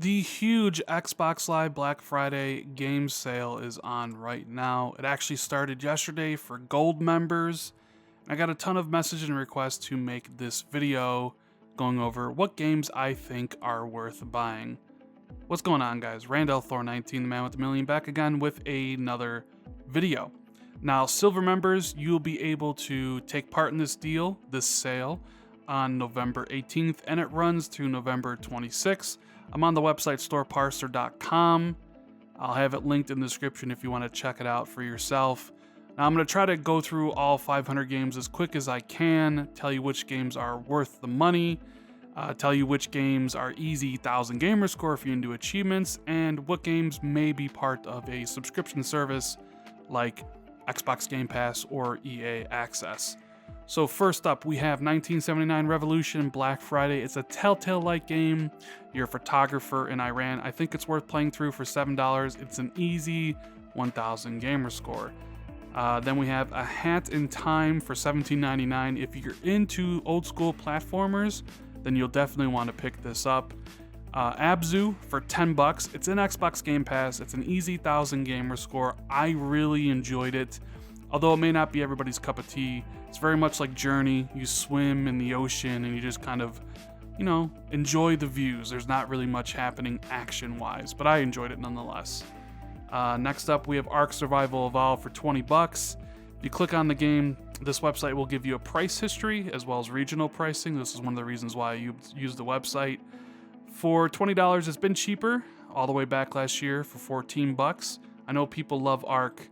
The huge Xbox Live Black Friday game sale is on right now. It actually started yesterday for gold members. I got a ton of messages and requests to make this video going over what games I think are worth buying. What's going on, guys? Randall Thor 19, the man with the million, back again with another video. Now, silver members, you'll be able to take part in this sale, on November 18th, and it runs through November 26th. I'm on the website storeparser.com. I'll have it linked in the description if you want to check it out for yourself. Now, I'm going to try to go through all 500 games as quick as I can, tell you which games are worth the money, tell you which games are easy 1,000 gamer score if you're into achievements, and what games may be part of a subscription service like Xbox Game Pass or EA Access. So first up, we have 1979 Revolution Black Friday. It's a Telltale-like game. You're a photographer in Iran. I think it's worth playing through for $7. It's an easy 1,000 gamer score. Then we have A Hat in Time for $17.99. If you're into old school platformers, then you'll definitely want to pick this up. Abzu for $10. It's in Xbox Game Pass. It's an easy 1,000 gamer score. I really enjoyed it. Although it may not be everybody's cup of tea, it's very much like Journey. You swim in the ocean and you just kind of, enjoy the views. There's not really much happening action-wise, but I enjoyed it nonetheless. Next up, we have Ark Survival Evolved for $20. If you click on the game, this website will give you a price history as well as regional pricing. This is one of the reasons why I use the website. For $20, it's been cheaper all the way back last year for $14. I know people love Ark.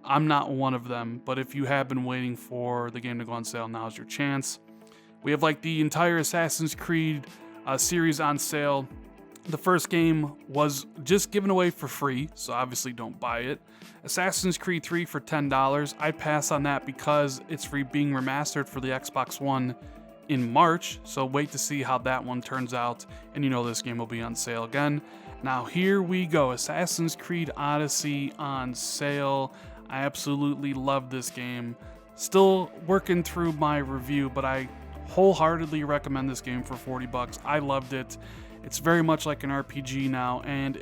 I'm not one of them, but if you have been waiting for the game to go on sale, now's your chance. We have like the entire Assassin's Creed series on sale. The first game was just given away for free, so obviously don't buy it. Assassin's Creed 3 for $10. I'd pass on that because it's being remastered for the Xbox One in March, so wait to see how that one turns out, and this game will be on sale again. Now here we go, Assassin's Creed Odyssey on sale. I absolutely love this game. Still working through my review, but I wholeheartedly recommend this game for $40. I loved it. It's very much like an RPG now, and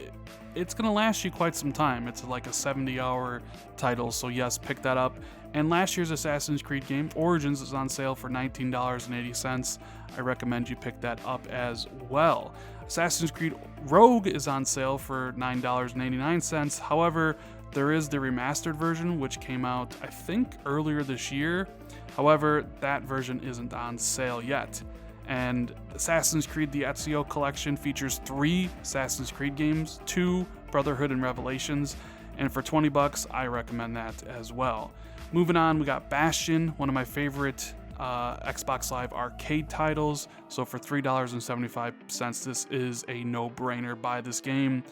it's going to last you quite some time. It's like a 70-hour title, so yes, pick that up. And last year's Assassin's Creed game, Origins, is on sale for $19.80. I recommend you pick that up as well. Assassin's Creed Rogue is on sale for $9.89. However, there is the remastered version, which came out, I think, earlier this year. However, that version isn't on sale yet. And Assassin's Creed The Ezio Collection features 3 Assassin's Creed games, 2 Brotherhood and Revelations, and for $20, I recommend that as well. Moving on, we got Bastion, one of my favorite Xbox Live arcade titles. So for $3.75, this is a no-brainer. Buy this game.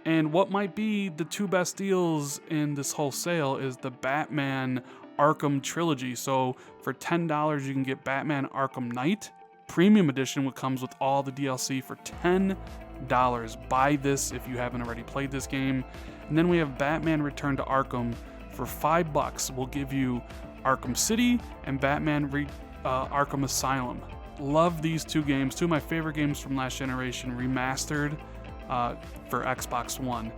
And what might be the 2 best deals in this whole sale is the Batman Arkham Trilogy. So for $10, you can get Batman Arkham Knight Premium Edition, which comes with all the DLC for $10. Buy this if you haven't already played this game. And then we have Batman Return to Arkham for $5. We'll give you Arkham City and Batman Arkham Asylum. Love these 2 games, 2 of my favorite games from last generation, remastered for Xbox One.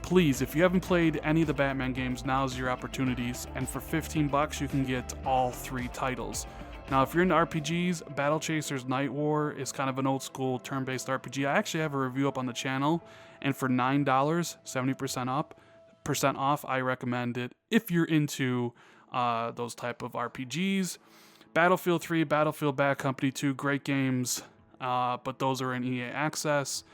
Please, if you haven't played any of the Batman games, now's your opportunities. And for $15, you can get all 3 titles. Now, if you're into RPGs, Battle Chasers Night War is kind of an old school turn-based RPG. I actually have a review up on the channel, and for $9, 70% off, I recommend it if you're into those type of RPGs. Battlefield 3, Battlefield Bad Company 2, great games, but those are in EA Access.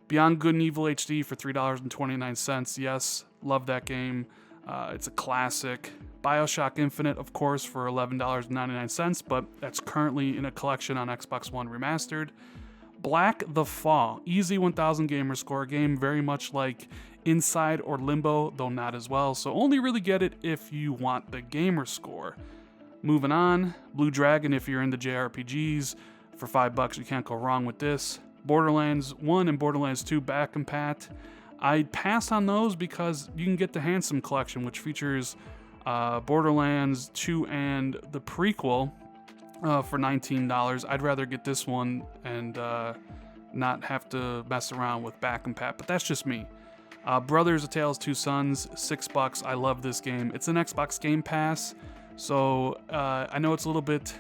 Beyond Good and Evil HD for $3.29. Yes, love that game. It's a classic. BioShock Infinite, of course, for $11.99, but that's currently in a collection on Xbox One Remastered. Black the Fall, easy 1,000 gamer score game, very much like Inside or Limbo, though not as well, so only really get it if you want the gamer score. Moving on, Blue Dragon, if you're into JRPGs, for $5, you can't go wrong with this. Borderlands 1 and Borderlands 2 back compat. I'd pass on those because you can get the Handsome Collection, which features Borderlands 2 and the prequel for $19. I'd rather get this one and not have to mess around with back and pat, but that's just me. Brothers: A Tale of Two Sons, $6. I love this game. It's an Xbox Game Pass, so I know it's a little bit.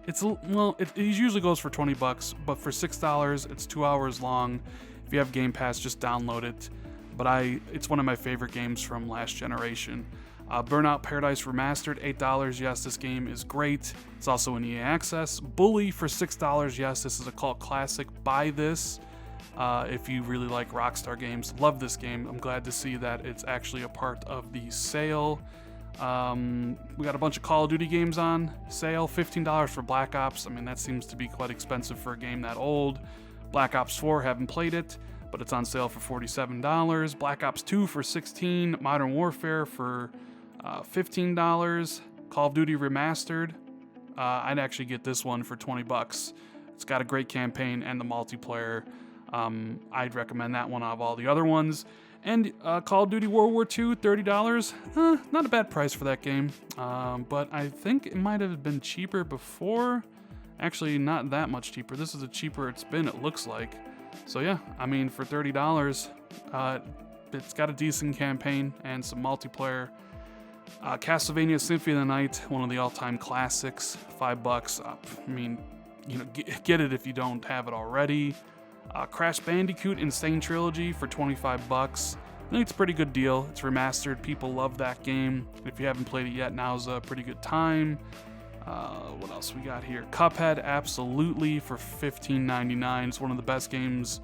It usually goes for $20, but for $6, it's 2 hours long. If you have Game Pass, just download it. But it's one of my favorite games from last generation. Burnout Paradise Remastered, $8. Yes, this game is great. It's also in EA Access. Bully for $6. Yes, this is a cult classic. Buy this if you really like Rockstar games. Love this game. I'm glad to see that it's actually a part of the sale. We got a bunch of Call of Duty games on sale. $15 for Black Ops. I mean, that seems to be quite expensive for a game that old. Black Ops 4, haven't played it, but it's on sale for $47. Black Ops 2 for $16. Modern Warfare for $15. Call of Duty Remastered. I'd actually get this one for $20. It's got a great campaign and the multiplayer. I'd recommend that one out of all the other ones. And Call of Duty World War II, $30. Not a bad price for that game, but I think it might have been cheaper before. Actually, not that much cheaper. This is the cheaper it's been, it looks like. So yeah, I mean, for $30, it's got a decent campaign and some multiplayer. Castlevania Symphony of the Night, one of the all-time classics, $5. I mean, you know, get it if you don't have it already. Crash Bandicoot Insane Trilogy for $25. I think it's a pretty good deal. It's remastered. People love that game. If you haven't played it yet, now's a pretty good time. What else we got here? Cuphead, absolutely, for $15.99. It's one of the best games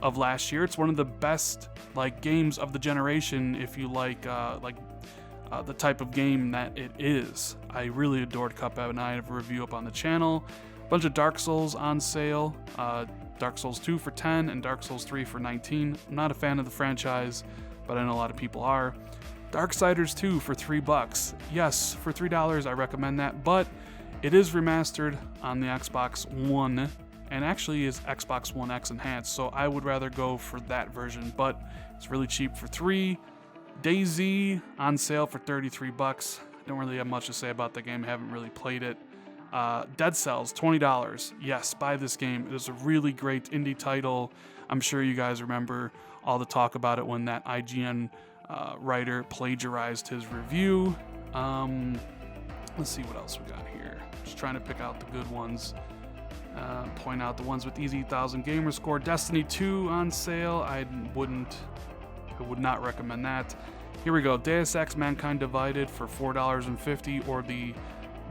of last year. It's one of the best games of the generation if you like the type of game that it is. I really adored Cuphead, and I have a review up on the channel. A bunch of Dark Souls on sale. Dark Souls 2 for $10 and Dark Souls 3 for $19. I'm not a fan of the franchise, but I know a lot of people are. Darksiders 2 for $3. Yes, for $3 I recommend that, but it is remastered on the Xbox One and actually is Xbox One X enhanced, so I would rather go for that version, but it's really cheap for $3. DayZ on sale for $33. Don't really have much to say about the game, I haven't really played it. Dead Cells, $20. Yes, buy this game. It is a really great indie title. I'm sure you guys remember all the talk about it when that IGN writer plagiarized his review. Let's see what else we got here. Just trying to pick out the good ones. Point out the ones with easy 1,000 gamer score. Destiny 2 on sale. I would not recommend that. Here we go. Deus Ex Mankind Divided for $4.50, or the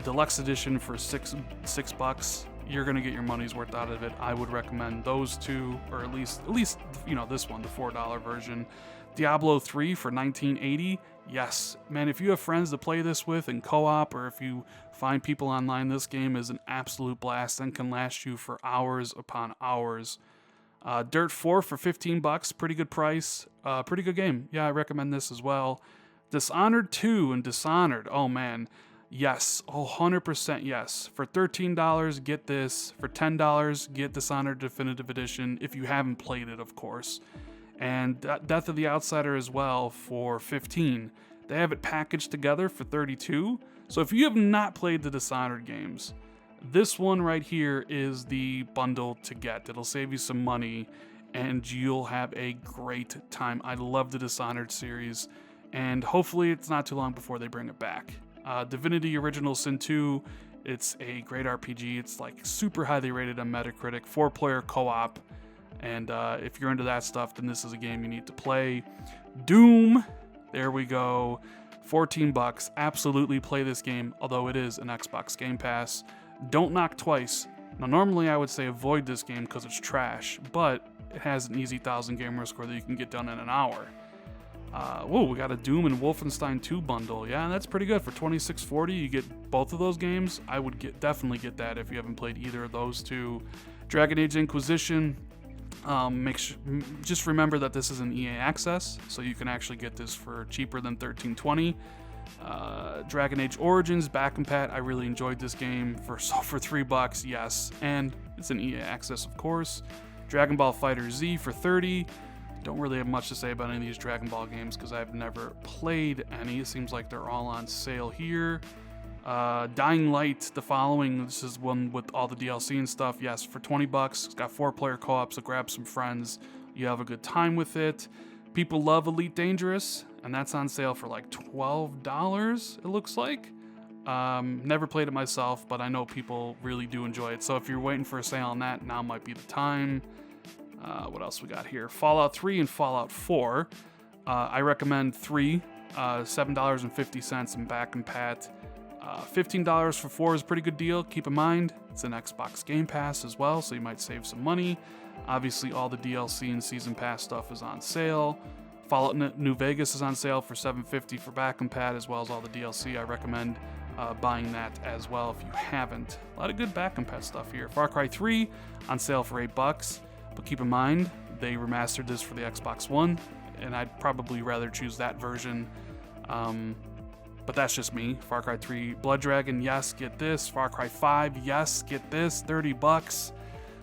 Deluxe Edition for $6. You're gonna get your money's worth out of it. I would recommend those two, or at least this one, the $4 version. Diablo 3 for $19.80. Yes, man, if you have friends to play this with in co-op, or if you find people online, this game is an absolute blast and can last you for hours upon hours. Dirt 4 for $15, pretty good price, pretty good game. Yeah, I recommend this as well. Dishonored 2 and Dishonored, oh man, yes, 100% yes. For $13, get this. For $10, get Dishonored Definitive Edition, if you haven't played it, of course. And Death of the Outsider as well for $15. They have it packaged together for $32. So if you have not played the Dishonored games, this one right here is the bundle to get. It'll save you some money and you'll have a great time. I love the Dishonored series, and hopefully it's not too long before they bring it back. Divinity Original Sin 2, it's a great RPG. It's super highly rated on Metacritic, 4-player co-op. And if you're into that stuff, then this is a game you need to play. Doom, there we go, $14. Absolutely play this game, although it is an Xbox Game Pass. Don't knock twice. Now, normally I would say avoid this game because it's trash, but it has an easy 1,000 gamer score that you can get done in an hour. Whoa, we got a Doom and Wolfenstein 2 bundle. Yeah, that's pretty good. For $26.40, you get both of those games. I would definitely get that if you haven't played either of those two. Dragon Age Inquisition. Just remember that this is an EA Access, so you can actually get this for cheaper than $13.20. Dragon Age Origins, Back and Pat. I really enjoyed this game for $3, yes, and it's an EA Access, of course. Dragon Ball Fighter Z for $30. Don't really have much to say about any of these Dragon Ball games because I've never played any. It seems like they're all on sale here. Dying Light, the following. This is one with all the DLC and stuff. Yes, for $20. It's got 4-player co-op, so grab some friends. You have a good time with it. People love Elite Dangerous, and that's on sale for like $12, it looks like. Never played it myself, but I know people really do enjoy it. So if you're waiting for a sale on that, now might be the time. What else we got here? Fallout 3 and Fallout 4. I recommend 3, $7.50 in back and pat. $15 for 4 is a pretty good deal. Keep in mind, it's an Xbox Game Pass as well, so you might save some money. Obviously, all the DLC and Season Pass stuff is on sale. Fallout New Vegas is on sale for $7.50 for back and pat, as well as all the DLC. I recommend buying that as well if you haven't. A lot of good back and pat stuff here. Far Cry 3 on sale for $8, but keep in mind, they remastered this for the Xbox One, and I'd probably rather choose that version. But that's just me. Far Cry 3 Blood Dragon, yes, get this. Far Cry 5, yes, get this. $30.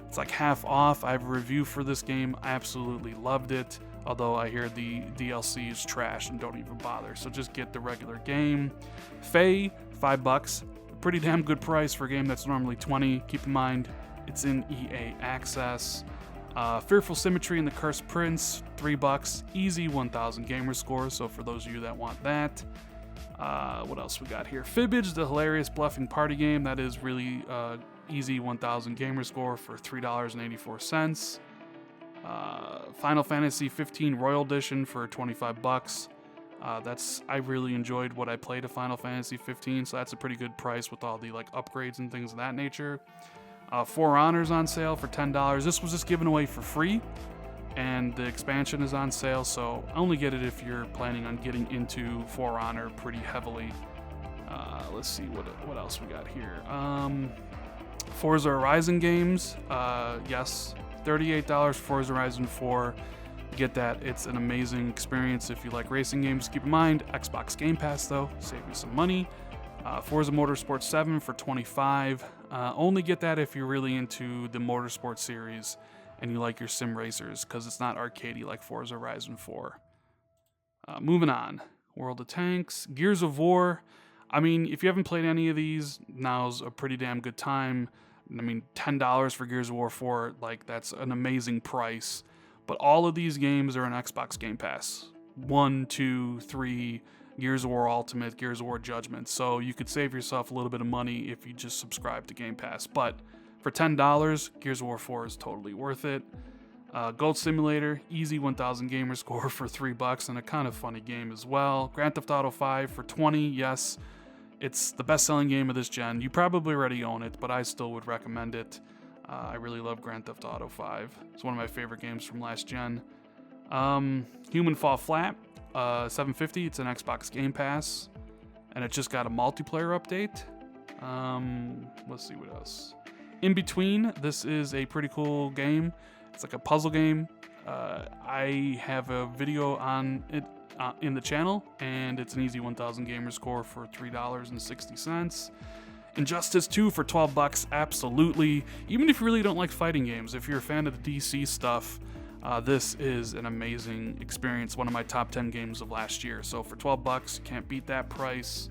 It's like half off. I have a review for this game. I absolutely loved it. Although I hear the DLC is trash and don't even bother. So just get the regular game. Faye, $5. Pretty damn good price for a game that's normally $20. Keep in mind, it's in EA Access. Fearful Symmetry and the Cursed Prince, $3. Easy 1,000 gamer score. So for those of you that want that. What else we got here? Fibbage, the hilarious bluffing party game. That is really easy 1,000 gamer score for $3.84. Final Fantasy 15 Royal Edition for $25. I really enjoyed what I played of Final Fantasy 15, so that's a pretty good price with all the like upgrades and things of that nature. For Honor's on sale for $10. This was just given away for free, and the expansion is on sale, so only get it if you're planning on getting into For Honor pretty heavily. Let's see what else we got here. Forza Horizon games, yes, $38 for Forza Horizon 4. Get that. It's an amazing experience if you like racing games. Keep in mind, Xbox Game Pass though, save you some money. Forza Motorsport 7 for $25. Only get that if you're really into the Motorsport series and you like your sim racers, because it's not arcadey like Forza Horizon 4. Moving on. World of Tanks, Gears of War. I mean, if you haven't played any of these, now's a pretty damn good time. I mean, $10 for Gears of War 4, like, that's an amazing price. But all of these games are on Xbox Game Pass. 1, 2, 3, Gears of War Ultimate, Gears of War Judgment. So you could save yourself a little bit of money if you just subscribe to Game Pass. But for $10, Gears of War 4 is totally worth it. Gold Simulator, easy 1,000 gamer score for $3, and a kind of funny game as well. Grand Theft Auto 5 for $20, yes. It's the best-selling game of this gen. You probably already own it, but I still would recommend it. I really love Grand Theft Auto 5. It's one of my favorite games from last gen. Human Fall Flat, $7.50. It's an Xbox Game Pass, and it just got a multiplayer update. Let's see what else. In Between, this is a pretty cool game. It's like a puzzle game. I have a video on it in the channel, and it's an easy 1,000 gamer score for $3.60. Injustice 2 for $12, absolutely. Even if you really don't like fighting games, if you're a fan of the DC stuff, this is an amazing experience. One of my top 10 games of last year. So for $12, you can't beat that price.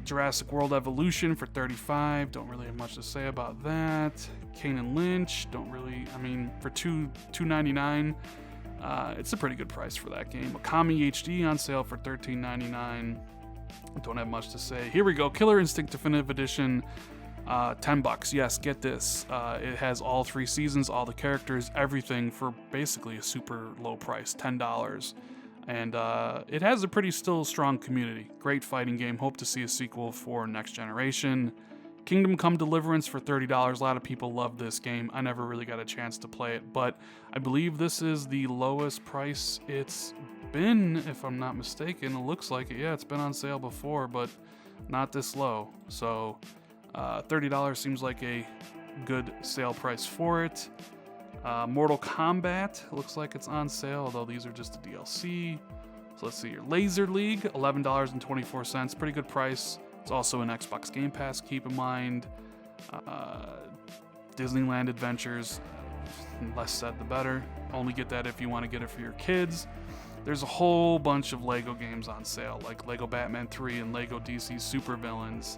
Jurassic World Evolution for $35. Don't really have much to say about that. Kane and Lynch. Don't really. I mean, for $2.99, it's a pretty good price for that game. Okami HD on sale for $13.99. Don't have much to say. Here we go. Killer Instinct Definitive Edition. $10. Yes, get this. It has all 3 seasons, all the characters, everything for basically a super low price, $10. And it has a pretty still strong community. Great fighting game. Hope to see a sequel for next generation. Kingdom Come Deliverance for $30. A lot of people love this game. I never really got a chance to play it, but I believe this is the lowest price it's been, if I'm not mistaken. It looks like it. Yeah, it's been on sale before, but not this low. So $30 seems like a good sale price for it. Mortal Kombat looks like it's on sale, although these are just a DLC. So let's see here. Laser League, $11.24. Pretty good price. It's also an Xbox Game Pass, keep in mind. Disneyland Adventures, less said the better. Only get that if you want to get it for your kids. There's a whole bunch of Lego games on sale, like Lego Batman 3 and Lego DC Supervillains.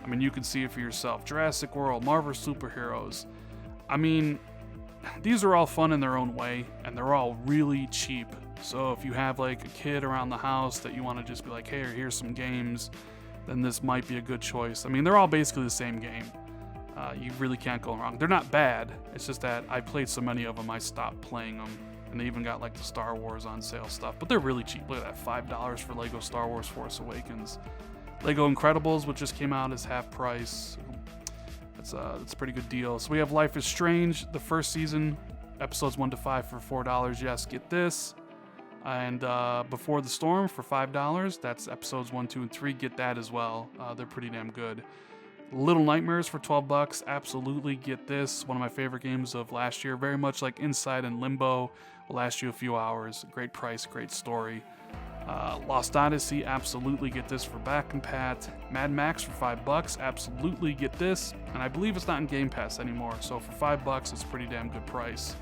I mean, you can see it for yourself. Jurassic World, Marvel Superheroes. I mean, these are all fun in their own way, and they're all really cheap. So if you have like a kid around the house that you want to just be like, hey, here's some games, then this might be a good choice. I mean, they're all basically the same game. You really can't go wrong. They're not bad. It's just that I played so many of them, I stopped playing them. And they even got like the Star Wars on sale stuff. But they're really cheap. Look at that, $5 for Lego Star Wars Force Awakens. Lego Incredibles, which just came out, is half price. That's a pretty good deal. So we have Life is Strange, the first season, episodes 1 to 5 for $4. Yes, get this. And Before the Storm for $5. That's episodes 1, 2, and 3. Get that as well. They're pretty damn good. Little Nightmares for $12. Absolutely get this. One of my favorite games of last year. Very much like Inside and Limbo. Will last you a few hours. Great price, great story. Lost Odyssey, absolutely get this for back and pat. Mad Max for $5. Absolutely get this. And I believe it's not in Game Pass anymore. So for $5, it's a pretty damn good price.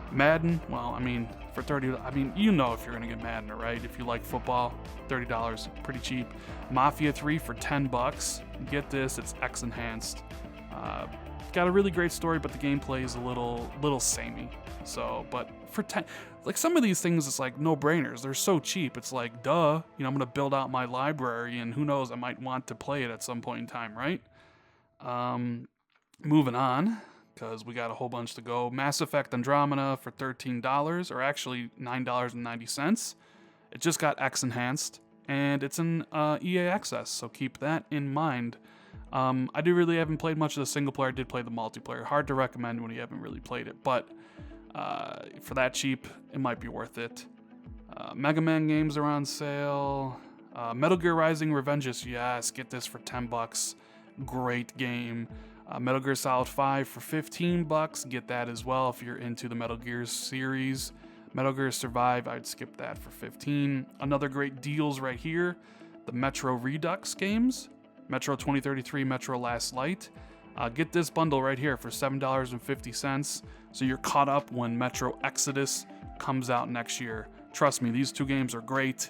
Madden, well, I mean, for $30, I mean, you know if you're gonna get Madden, right? If you like football, $30, pretty cheap. Mafia 3 for $10. Get this, it's X enhanced. Got a really great story, but the gameplay is a little samey. So, but for 10, like some of these things, it's like no brainers. They're so cheap. It's like, duh, you know, I'm gonna build out my library, and who knows, I might want to play it at some point in time, right? Moving on, because we got a whole bunch to go. Mass Effect Andromeda for $13, or actually $9.90. It just got X enhanced, and it's in EA Access, so keep that in mind. I really haven't played much of the single player. I did play the multiplayer. Hard to recommend when you haven't really played it, but for that cheap, it might be worth it. Mega Man games are on sale. Metal Gear Rising Revengeance, yes, get this for $10. Great game. Metal Gear Solid 5 for $15. Get that as well if you're into the Metal Gear series. Metal Gear Survive, I'd skip that for $15. Another great deals right here. The Metro Redux games. Metro 2033, Metro Last Light. Get this bundle right here for $7.50. So you're caught up when Metro Exodus comes out next year. Trust me, these two games are great.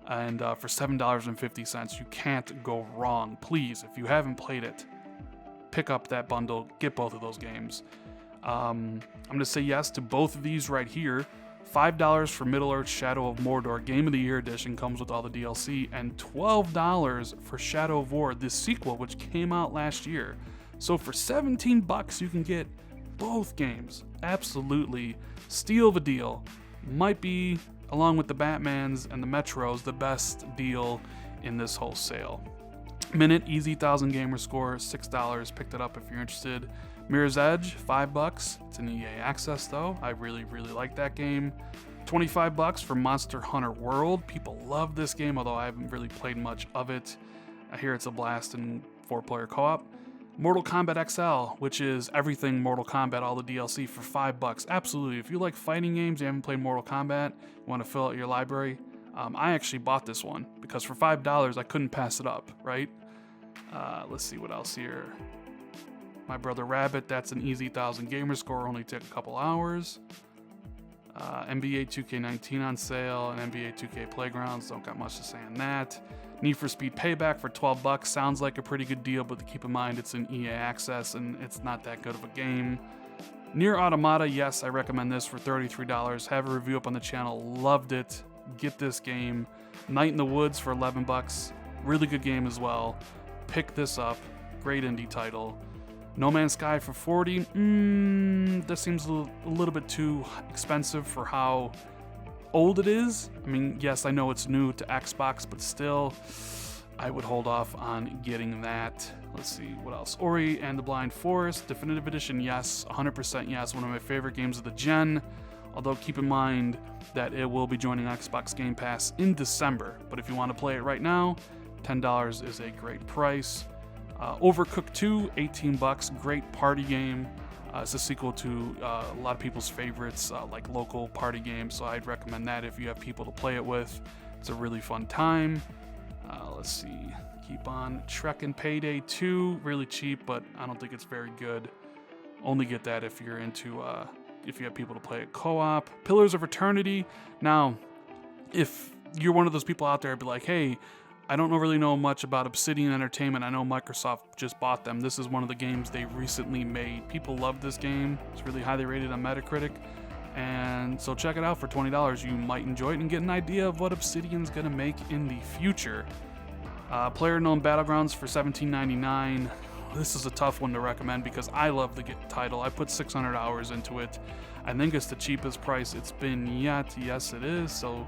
And for $7.50, you can't go wrong. Please, if you haven't played it, pick up that bundle, get both of those games. I'm going to say yes to both of these right here. $5 for Middle-earth Shadow of Mordor Game of the Year Edition, comes with all the DLC, and $12 for Shadow of War, this sequel, which came out last year. So for $17, you can get both games. Absolutely steal of a deal. Might be, along with the Batmans and the Metros, the best deal in this whole sale. Minute, easy 1,000 gamer score, $6. Picked it up if you're interested. Mirror's Edge, $5. It's in EA Access though. I really like that game. $25 for Monster Hunter World. People love this game, although I haven't really played much of it. I hear it's a blast in 4-player co-op. Mortal Kombat XL, which is everything Mortal Kombat, all the DLC for $5. Absolutely. If you like fighting games, you haven't played Mortal Kombat, you want to fill out your library, I actually bought this one because for $5 I couldn't pass it up, right? Let's see what else here. My Brother Rabbit, that's an easy 1,000 gamer score, only took a couple hours. NBA 2K19 on sale, and NBA 2K Playgrounds, don't got much to say on that. Need for Speed Payback for $12, sounds like a pretty good deal, but keep in mind it's in EA Access and it's not that good of a game. Nier Automata, yes, I recommend this for $33. Have a review up on the channel, loved it. Get this game. Night in the Woods for $11, really good game as well. Pick this up, great indie title. No Man's Sky for $40, that seems a little bit too expensive for how old it is. I mean, yes, I know it's new to Xbox, but still, I would hold off on getting that. Let's see, what else? Ori and the Blind Forest, Definitive Edition, yes, 100% yes, one of my favorite games of the gen. Although keep in mind that it will be joining Xbox Game Pass in December. But if you want to play it right now, $10 is a great price. Overcooked 2, $18, great party game. It's a sequel to a lot of people's favorites, like local party games, so I'd recommend that if you have people to play it with. It's a really fun time. Let's see, keep on trekking. Payday 2, really cheap, but I don't think it's very good. Only get that if you're into, if you have people to play it co-op. Pillars of Eternity. Now, if you're one of those people out there, be like, hey, I don't really know much about Obsidian Entertainment. I know Microsoft just bought them. This is one of the games they recently made. People love this game. It's really highly rated on Metacritic. And so check it out for $20. You might enjoy it and get an idea of what Obsidian's going to make in the future. PlayerUnknown Battlegrounds for $17.99. This is a tough one to recommend because I love the title. I put 600 hours into it. I think it's the cheapest price it's been yet. Yes, it is. So,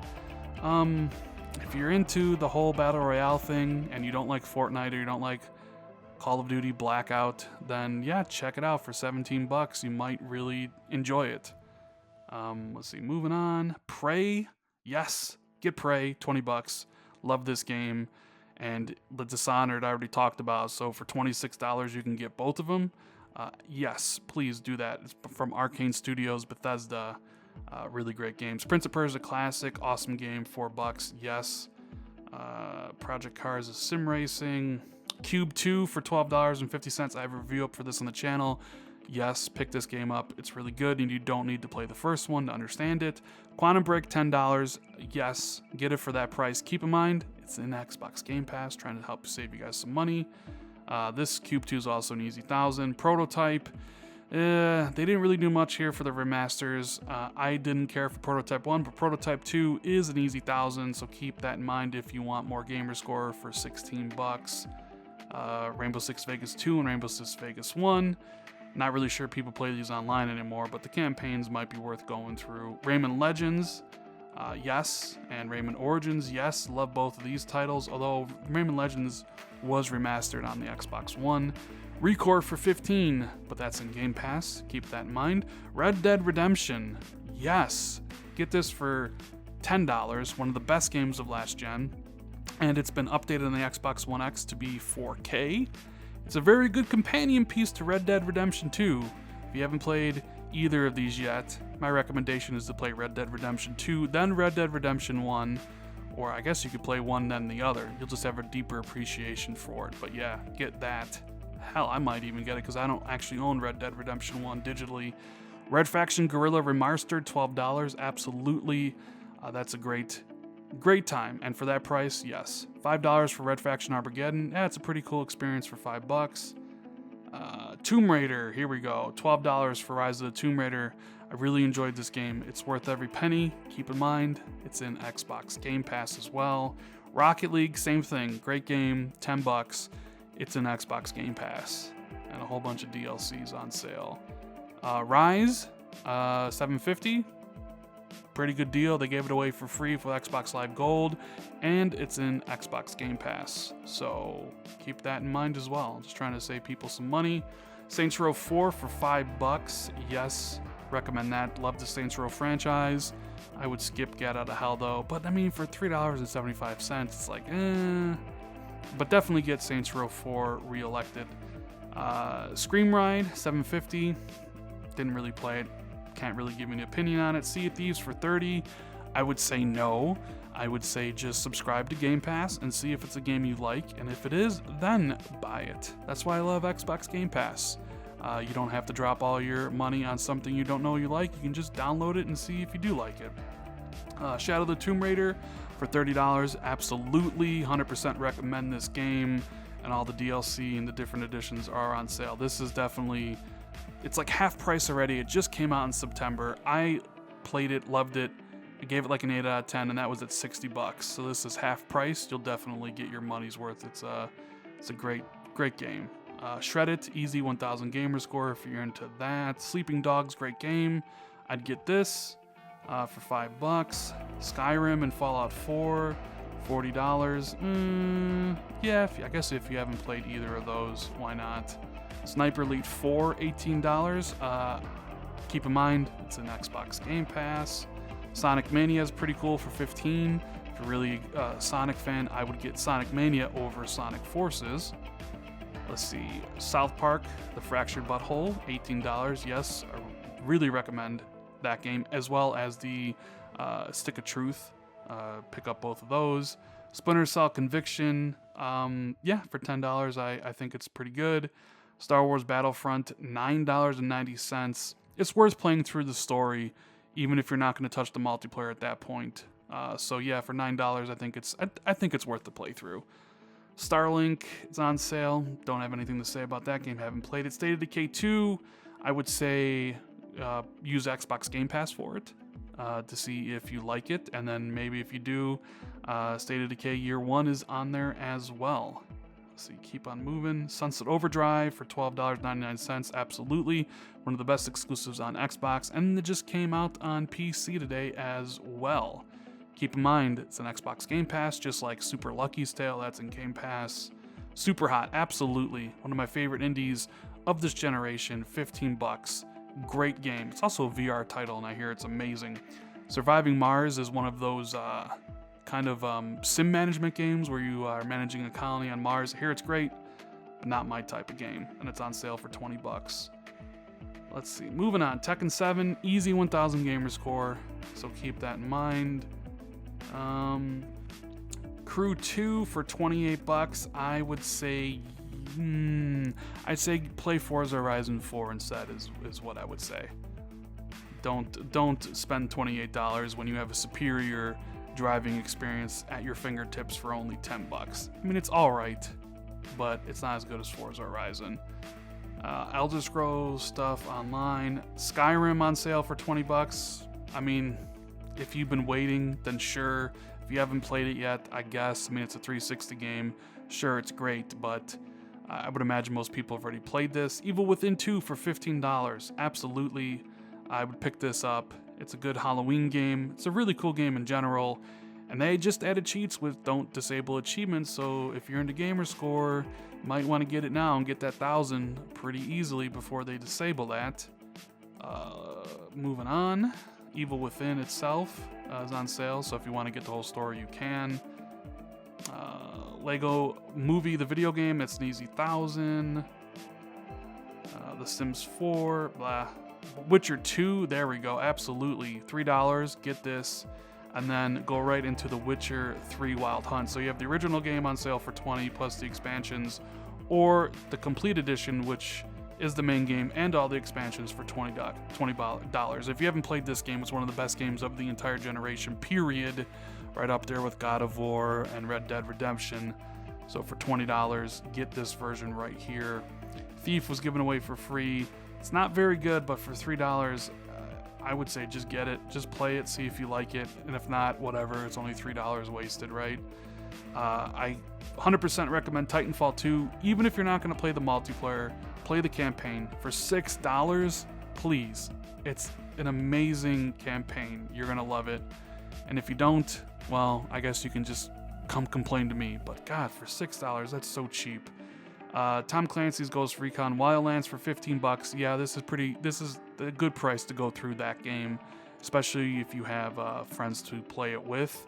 if you're into the whole Battle Royale thing and you don't like Fortnite or you don't like Call of Duty Blackout, then yeah, check it out for $17. You might really enjoy it. Let's see, moving on. Prey. Yes, get Prey, $20. Love this game. And the Dishonored I already talked about, so for $26 you can get both of them. Yes, please do that. It's from Arcane Studios, Bethesda. Really great games. Prince of Persia Classic, awesome game, $4. Yes. Project Cars is sim racing. Cube 2 for $12.50. I have a review up for this on the channel. Yes, pick this game up. It's really good, and you don't need to play the first one to understand it. Quantum Break, $10. Yes, get it for that price. Keep in mind, it's in Xbox Game Pass, trying to help save you guys some money. This Cube 2 is also an easy 1,000. Prototype, they didn't really do much here for the remasters. I didn't care for Prototype 1, but Prototype 2 is an easy 1,000, so keep that in mind if you want more gamer score for $16. Rainbow Six Vegas 2 and Rainbow Six Vegas 1. Not really sure people play these online anymore, but the campaigns might be worth going through. Rayman Legends, yes, and Rayman Origins, yes. Love both of these titles, although Rayman Legends was remastered on the Xbox One. Recore for $15, but that's in Game Pass. Keep that in mind. Red Dead Redemption, yes. Get this for $10, one of the best games of last gen, and it's been updated on the Xbox One X to be 4K. It's a very good companion piece to Red Dead Redemption 2. If you haven't played either of these yet, my recommendation is to play Red Dead Redemption 2, then Red Dead Redemption 1, or I guess you could play one then the other. You'll just have a deeper appreciation for it. But yeah, get that. Hell, I might even get it because I don't actually own Red Dead Redemption 1 digitally. Red Faction Guerrilla Remastered, $12. Absolutely. That's a great time, and for that price, yes. $5 for Red Faction Armageddon. Yeah, it's a pretty cool experience for $5. Tomb Raider, here we go. $12 for Rise of the Tomb Raider. I really enjoyed this game. It's worth every penny. Keep in mind, it's in Xbox Game Pass as well. Rocket League, same thing. Great game, $10. It's in Xbox Game Pass. And a whole bunch of DLCs on sale. Rise, $7.50. Pretty good deal. They gave it away for free for Xbox Live Gold, and it's in Xbox Game Pass. So keep that in mind as well. Just trying to save people some money. Saints Row 4 for $5. Yes, recommend that. Love the Saints Row franchise. I would skip Get Out of Hell though, but I mean for $3.75, it's like, But definitely get Saints Row 4 re-elected. Scream Ride, $7.50. Didn't really play it. Can't really give me an opinion on it. Sea of Thieves for $30. I would say no. I would say just subscribe to Game Pass and see if it's a game you like, and if it is, then buy it. That's why I love Xbox Game Pass. You don't have to drop all your money on something you don't know you like. You can just download it and see if you do like it. Shadow of the Tomb Raider for $30. Absolutely 100% recommend this game, and all the DLC and the different editions are on sale. This is definitely... It's like half price already. It just came out in September. I played it, loved it. I gave it like an 8 out of 10, and that was at $60. So this is half price. You'll definitely get your money's worth. It's a great game. Shred It, easy 1,000 gamer score if you're into that. Sleeping Dogs, great game. I'd get this for $5. Skyrim and Fallout 4, $40. Yeah, I guess if you haven't played either of those, why not? Sniper Elite 4, $18. Keep in mind, it's an Xbox Game Pass. Sonic Mania is pretty cool for $15. If you're really a Sonic fan, I would get Sonic Mania over Sonic Forces. Let's see, South Park, The Fractured Butthole, $18. Yes, I really recommend that game, as well as the Stick of Truth. Pick up both of those. Splinter Cell Conviction, yeah, for $10, I think it's pretty good. Star Wars Battlefront, $9.90. It's worth playing through the story, even if you're not going to touch the multiplayer at that point. So yeah, for $9, I think it's worth the playthrough. Starlink is on sale. Don't have anything to say about that game. Haven't played it. State of Decay 2, I would say use Xbox Game Pass for it to see if you like it, and then maybe if you do, State of Decay Year 1 is on there as well. Let's see, keep on moving. Sunset Overdrive for $12.99. Absolutely one of the best exclusives on Xbox, and it just came out on PC today as well. Keep in mind, it's an Xbox Game Pass, just like Super Lucky's Tale, that's in Game Pass. Super Hot, absolutely. One of my favorite indies of this generation, 15 bucks. Great game. It's also a VR title, and I hear it's amazing. Surviving Mars is one of those kind of sim management games where you are managing a colony on Mars. I hear it's great, but not my type of game, and it's on sale for 20 bucks. Let's see, moving on. Tekken 7, easy 1000 gamer score, so keep that in mind. Crew 2 for 28 bucks. I would say, I'd say play Forza Horizon 4 instead is what I would say. Don't spend $28 when you have a superior driving experience at your fingertips for only 10 bucks. I mean, it's all right, but it's not as good as Forza Horizon. Elder Scrolls stuff online. Skyrim on sale for 20 bucks. I mean, if you've been waiting, then sure. If you haven't played it yet, I guess. I mean, it's a 360 game. Sure, it's great, but I would imagine most people have already played this. Evil Within 2 for $15. Absolutely, I would pick this up. It's a good Halloween game. It's a really cool game in general. And they just added cheats with don't disable achievements, so if you're into Gamerscore, you might want to get it now and get that 1,000 pretty easily before they disable that. Moving on. Evil Within itself is on sale, so if you want to get the whole story, you can. Lego Movie, the video game, it's an easy 1,000. The Sims 4, blah. Witcher 2, there we go, absolutely. $3, get this, and then go right into the Witcher 3 Wild Hunt. So you have the original game on sale for 20 plus the expansions, or the complete edition, which is the main game and all the expansions for $20. If you haven't played this game, it's one of the best games of the entire generation, period. Right up there with God of War and Red Dead Redemption. So for $20, get this version right here. Thief was given away for free. It's not very good, but for $3, I would say just get it. Just play it, see if you like it. And if not, whatever, it's only $3 wasted, right? I 100% recommend Titanfall 2. Even if you're not going to play the multiplayer, play the campaign. For $6, please. It's an amazing campaign. You're going to love it. And if you don't, well, I guess you can just come complain to me. But God, for $6, that's so cheap. Tom Clancy's Ghost Recon Wildlands for 15 bucks. Yeah, this is a good price to go through that game, especially if you have friends to play it with.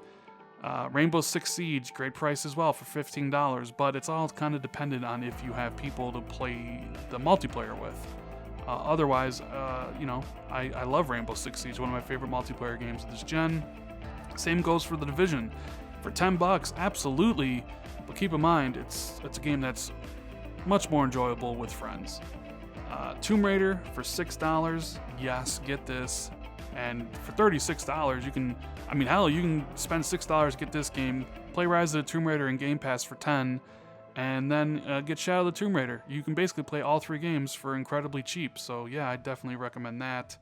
Rainbow Six Siege, great price as well for $15, but it's all kind of dependent on if you have people to play the multiplayer with. Otherwise, I love Rainbow Six Siege, one of my favorite multiplayer games of this gen. Same goes for The Division. For 10 bucks, absolutely, but keep in mind, it's a game that's much more enjoyable with friends. Tomb Raider for $6, yes, get this. And for $36, you can spend $6, get this game, play Rise of the Tomb Raider in Game Pass for $10, and then get Shadow of the Tomb Raider. You can basically play all three games for incredibly cheap, so yeah, I definitely recommend that.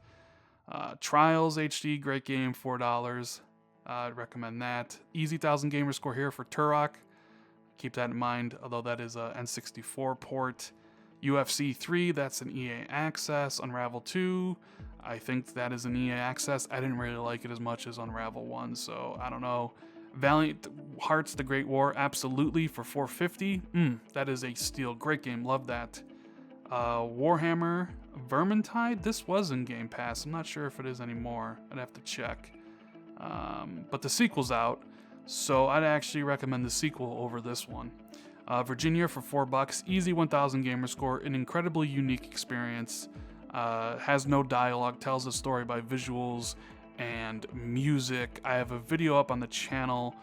Trials HD, great game, $4. I'd recommend that. Easy 1,000 gamer score here for Turok. Keep that in mind, although that is a N64 port. UFC 3, that's an EA Access. Unravel 2, I think that is an EA Access. I didn't really like it as much as Unravel 1, so I don't know. Valiant Hearts, The Great War, absolutely, for $4.50. That is a steal. Great game, love that. Warhammer Vermintide, this was in Game Pass. I'm not sure if it is anymore. I'd have to check. But the sequel's out, so I'd actually recommend the sequel over this one. Virginia for $4, easy 1,000 gamer score, an incredibly unique experience. Has no dialogue, tells a story by visuals and music. I have a video up on the channel.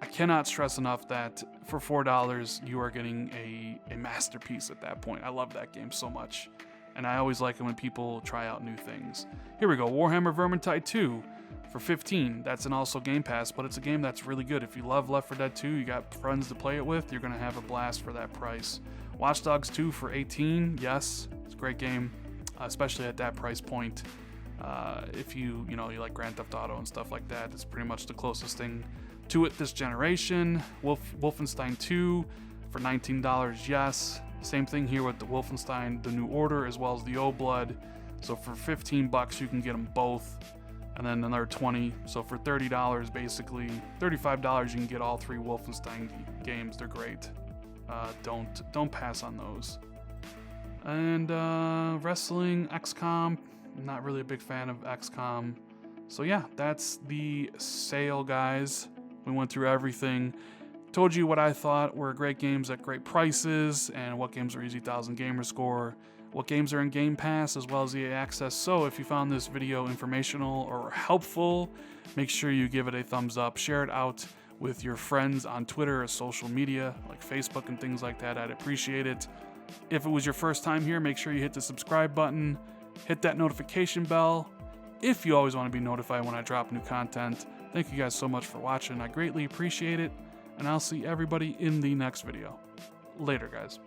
I cannot stress enough that for $4, you are getting a masterpiece at that point. I love that game so much, and I always like it when people try out new things. Here we go, Warhammer Vermintide 2 for 15. That's an also Game Pass, but it's a game that's really good. If you love Left 4 Dead 2, you got friends to play it with, you're gonna have a blast for that price. Watch Dogs 2 for 18, yes, it's a great game, especially at that price point. If you like Grand Theft Auto and stuff like that, it's pretty much the closest thing to it this generation. Wolfenstein 2 for $19, yes. Same thing here with the Wolfenstein, the New Order, as well as the Old Blood. So for 15 bucks, you can get them both, and then another 20. So for $30, basically $35, you can get all 3 Wolfenstein games. They're great. Don't pass on those. And wrestling, XCOM. I'm not really a big fan of XCOM. So yeah, that's the sale, guys. We went through everything. Told you what I thought were great games at great prices, and what games are easy 1000 gamer score, what games are in Game Pass, as well as EA Access. So if you found this video informational or helpful, make sure you give it a thumbs up, share it out with your friends on Twitter or social media like Facebook and things like that. I'd appreciate it. If it was your first time here, make sure you hit the subscribe button, hit that notification bell if you always want to be notified when I drop new content. Thank you guys so much for watching. I greatly appreciate it, and I'll see everybody in the next video. Later, guys.